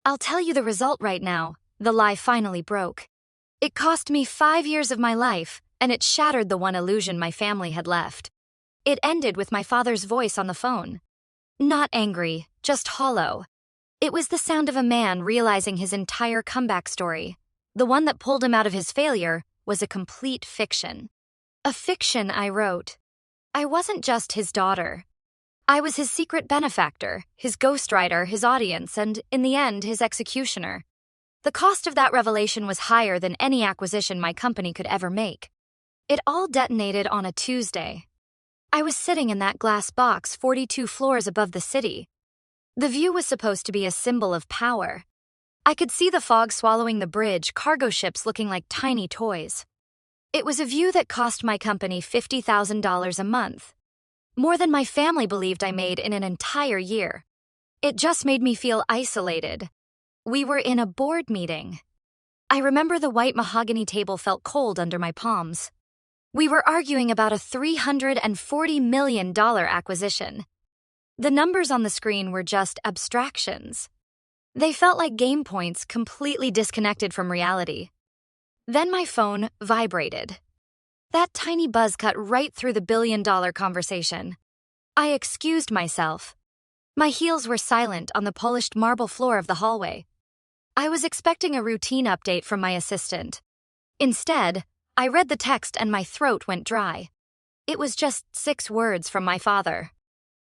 I'll tell you the result right now. The lie finally broke. It cost me 5 years of my life, and it shattered the one illusion my family had left. It ended with my father's voice on the phone. Not angry, just hollow. It was the sound of a man realizing his entire comeback story, the one that pulled him out of his failure, was a complete fiction. A fiction I wrote. I wasn't just his daughter. I was his secret benefactor, his ghostwriter, his audience, and, in the end, his executioner. The cost of that revelation was higher than any acquisition my company could ever make. It all detonated on a Tuesday. I was sitting in that glass box 42 floors above the city. The view was supposed to be a symbol of power. I could see the fog swallowing the bridge, cargo ships looking like tiny toys. It was a view that cost my company $50,000 a month. More than my family believed I made in an entire year. It just made me feel isolated. We were in a board meeting. I remember the white mahogany table felt cold under my palms. We were arguing about a $340 million acquisition. The numbers on the screen were just abstractions. They felt like game points completely disconnected from reality. Then my phone vibrated. That tiny buzz cut right through the billion-dollar conversation. I excused myself. My heels were silent on the polished marble floor of the hallway. I was expecting a routine update from my assistant. Instead, I read the text and my throat went dry. It was just 6 words from my father.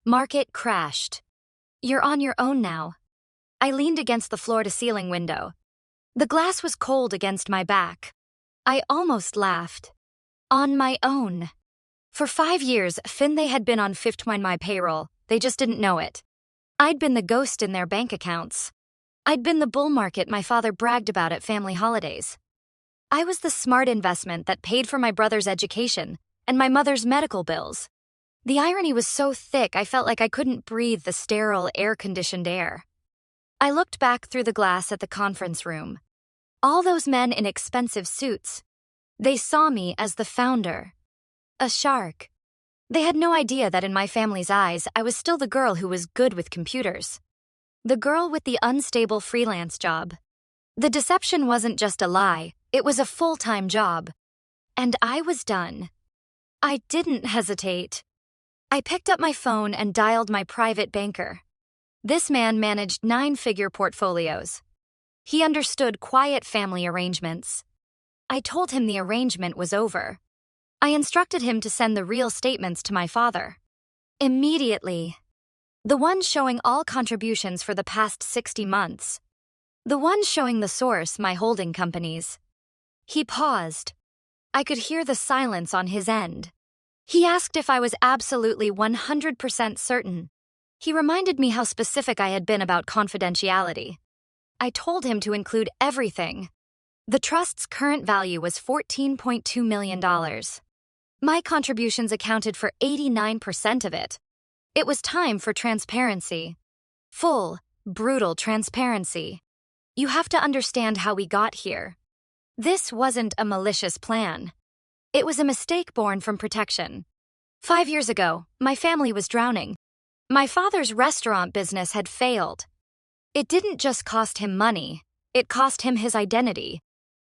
Market crashed. You're on your own now. I leaned against the floor-to-ceiling window. The glass was cold against my back. I almost laughed. On my own. For 5 years, Finlay had been on Fifth on my payroll. They just didn't know it. I'd been the ghost in their bank accounts. I'd been the bull market my father bragged about at family holidays. I was the smart investment that paid for my brother's education and my mother's medical bills. The irony was so thick I felt like I couldn't breathe the sterile, air-conditioned air. I looked back through the glass at the conference room. All those men in expensive suits. They saw me as the founder. A shark. They had no idea that in my family's eyes, I was still the girl who was good with computers. The girl with the unstable freelance job. The deception wasn't just a lie, it was a full-time job. And I was done. I didn't hesitate. I picked up my phone and dialed my private banker. This man managed 9-figure portfolios. He understood quiet family arrangements. I told him the arrangement was over. I instructed him to send the real statements to my father. Immediately. The one showing all contributions for the past 60 months. The one showing the source, my holding companies. He paused. I could hear the silence on his end. He asked if I was absolutely 100% certain. He reminded me how specific I had been about confidentiality. I told him to include everything. The trust's current value was $14.2 million. My contributions accounted for 89% of it. It was time for transparency. Full, brutal transparency. You have to understand how we got here. This wasn't a malicious plan. It was a mistake born from protection. 5 years ago, my family was drowning. My father's restaurant business had failed. It didn't just cost him money, it cost him his identity.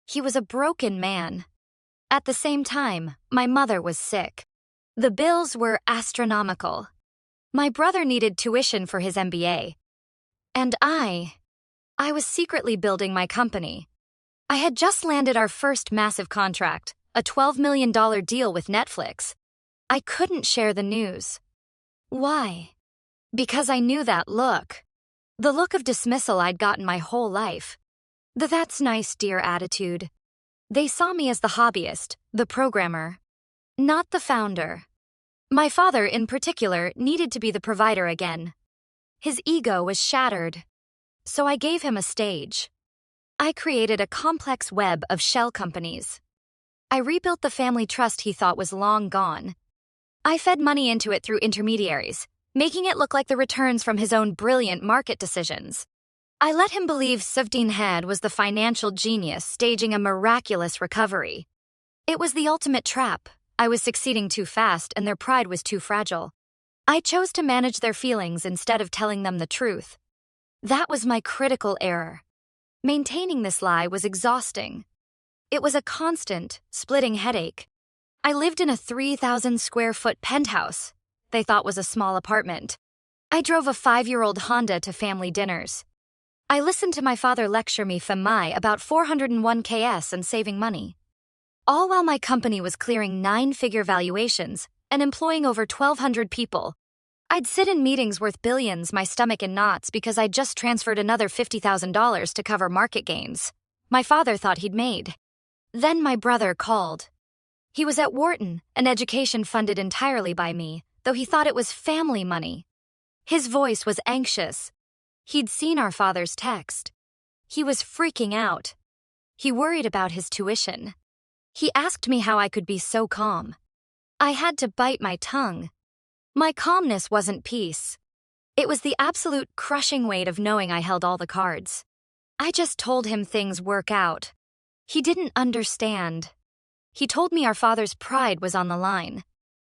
He was a broken man. At the same time, my mother was sick. The bills were astronomical. My brother needed tuition for his MBA. And I was secretly building my company. I had just landed our first massive contract, a $12 million deal with Netflix. I couldn't share the news. Why? Because I knew that look. The look of dismissal I'd gotten my whole life. The "that's nice, dear" attitude. They saw me as the hobbyist, the programmer, not the founder. My father, in particular, needed to be the provider again. His ego was shattered. So I gave him a stage. I created a complex web of shell companies. I rebuilt the family trust he thought was long gone. I fed money into it through intermediaries, making it look like the returns from his own brilliant market decisions. I let him believe Suvdeen was the financial genius staging a miraculous recovery. It was the ultimate trap. I was succeeding too fast and their pride was too fragile. I chose to manage their feelings instead of telling them the truth. That was my critical error. Maintaining this lie was exhausting. It was a constant, splitting headache. I lived in a 3,000 square foot penthouse they thought was a small apartment. I drove a 5-year-old Honda to family dinners. I listened to my father lecture me about 401 KS and saving money. All while my company was clearing 9-figure valuations and employing over 1,200 people. I'd sit in meetings worth billions, my stomach in knots, because I'd just transferred another $50,000 to cover market gains my father thought he'd made. Then my brother called. He was at Wharton, an education funded entirely by me, though he thought it was family money. His voice was anxious. He'd seen our father's text. He was freaking out. He worried about his tuition. He asked me how I could be so calm. I had to bite my tongue. My calmness wasn't peace. It was the absolute crushing weight of knowing I held all the cards. I just told him things work out. He didn't understand. He told me our father's pride was on the line.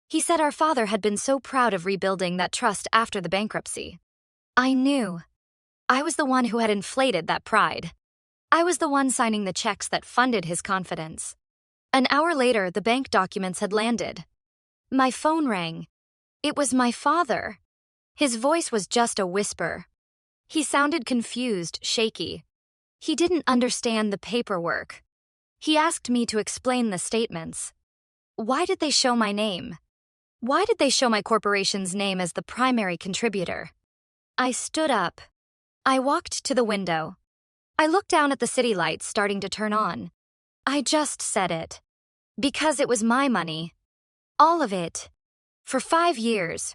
He said our father had been so proud of rebuilding that trust after the bankruptcy. I knew. I was the one who had inflated that pride. I was the one signing the checks that funded his confidence. An hour later, the bank documents had landed. My phone rang. It was my father. His voice was just a whisper. He sounded confused, shaky. He didn't understand the paperwork. He asked me to explain the statements. Why did they show my name? Why did they show my corporation's name as the primary contributor? I stood up. I walked to the window. I looked down at the city lights starting to turn on. I just said it. Because it was my money. All of it. For 5 years.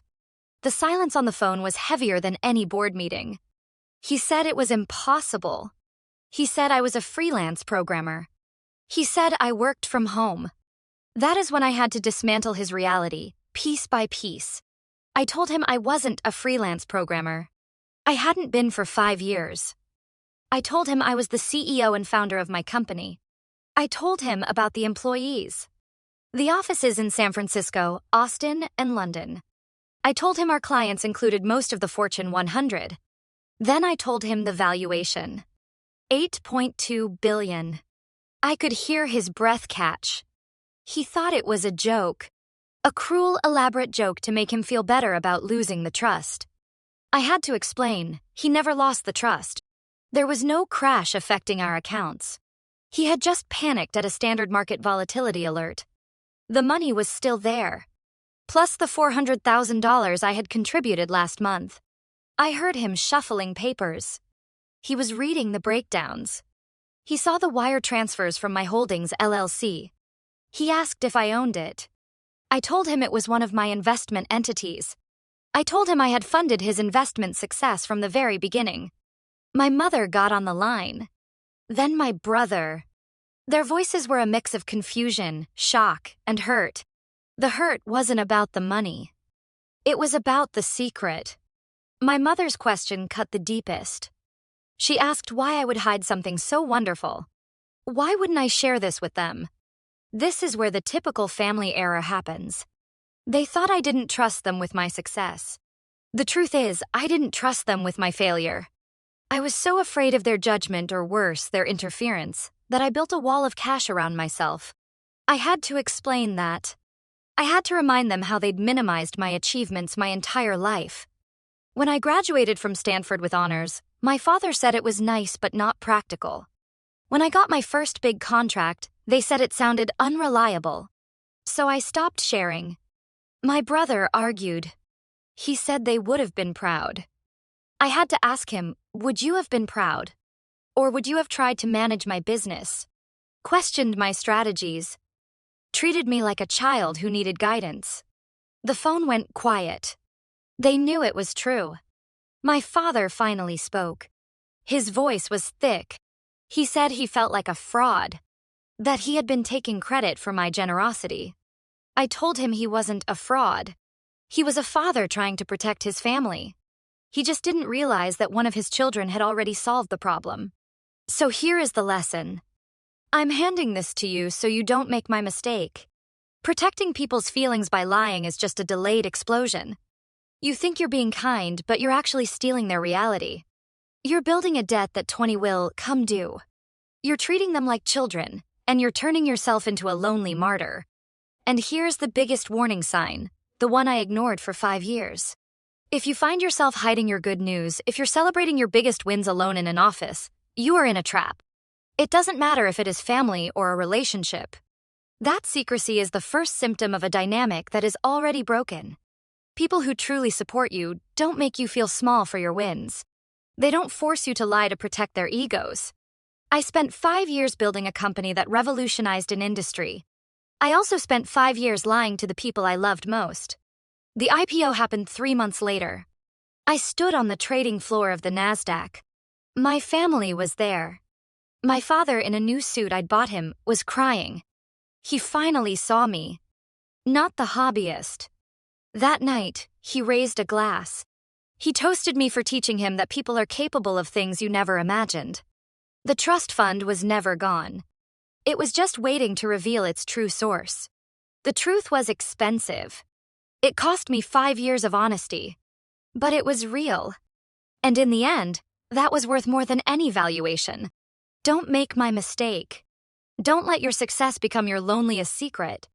The silence on the phone was heavier than any board meeting. He said it was impossible. He said I was a freelance programmer. He said I worked from home. That is when I had to dismantle his reality, piece by piece. I told him I wasn't a freelance programmer. I hadn't been for 5 years. I told him I was the CEO and founder of my company. I told him about the employees. The offices in San Francisco, Austin, and London. I told him our clients included most of the Fortune 100. Then I told him the valuation. $8.2 billion. I could hear his breath catch. He thought it was a joke. A cruel, elaborate joke to make him feel better about losing the trust. I had to explain, he never lost the trust. There was no crash affecting our accounts. He had just panicked at a standard market volatility alert. The money was still there. Plus the $400,000 I had contributed last month. I heard him shuffling papers. He was reading the breakdowns. He saw the wire transfers from my holdings LLC. He asked if I owned it. I told him it was one of my investment entities. I told him I had funded his investment success from the very beginning. My mother got on the line. Then my brother. Their voices were a mix of confusion, shock, and hurt. The hurt wasn't about the money. It was about the secret. My mother's question cut the deepest. She asked why I would hide something so wonderful. Why wouldn't I share this with them? This is where the typical family error happens. They thought I didn't trust them with my success. The truth is, I didn't trust them with my failure. I was so afraid of their judgment, or worse, their interference, that I built a wall of cash around myself. I had to explain that. I had to remind them how they'd minimized my achievements my entire life. When I graduated from Stanford with honors, my father said it was nice but not practical. When I got my first big contract, they said it sounded unreliable. So I stopped sharing. My brother argued. He said they would have been proud. I had to ask him, would you have been proud? Or would you have tried to manage my business? Questioned my strategies. Treated me like a child who needed guidance. The phone went quiet. They knew it was true. My father finally spoke. His voice was thick. He said he felt like a fraud. That he had been taking credit for my generosity. I told him he wasn't a fraud. He was a father trying to protect his family. He just didn't realize that one of his children had already solved the problem. So here is the lesson. I'm handing this to you so you don't make my mistake. Protecting people's feelings by lying is just a delayed explosion. You think you're being kind, but you're actually stealing their reality. You're building a debt that 20 will come due. You're treating them like children, and you're turning yourself into a lonely martyr. And here's the biggest warning sign, the one I ignored for 5 years. If you find yourself hiding your good news, if you're celebrating your biggest wins alone in an office, you are in a trap. It doesn't matter if it is family or a relationship. That secrecy is the first symptom of a dynamic that is already broken. People who truly support you don't make you feel small for your wins. They don't force you to lie to protect their egos. I spent 5 years building a company that revolutionized an industry. I also spent 5 years lying to the people I loved most. The IPO happened 3 months later. I stood on the trading floor of the NASDAQ. My family was there. My father, in a new suit I'd bought him, was crying. He finally saw me. Not the hobbyist. That night, he raised a glass. He toasted me for teaching him that people are capable of things you never imagined. The trust fund was never gone. It was just waiting to reveal its true source. The truth was expensive. It cost me 5 years of honesty. But it was real. And in the end, that was worth more than any valuation. Don't make my mistake. Don't let your success become your loneliest secret.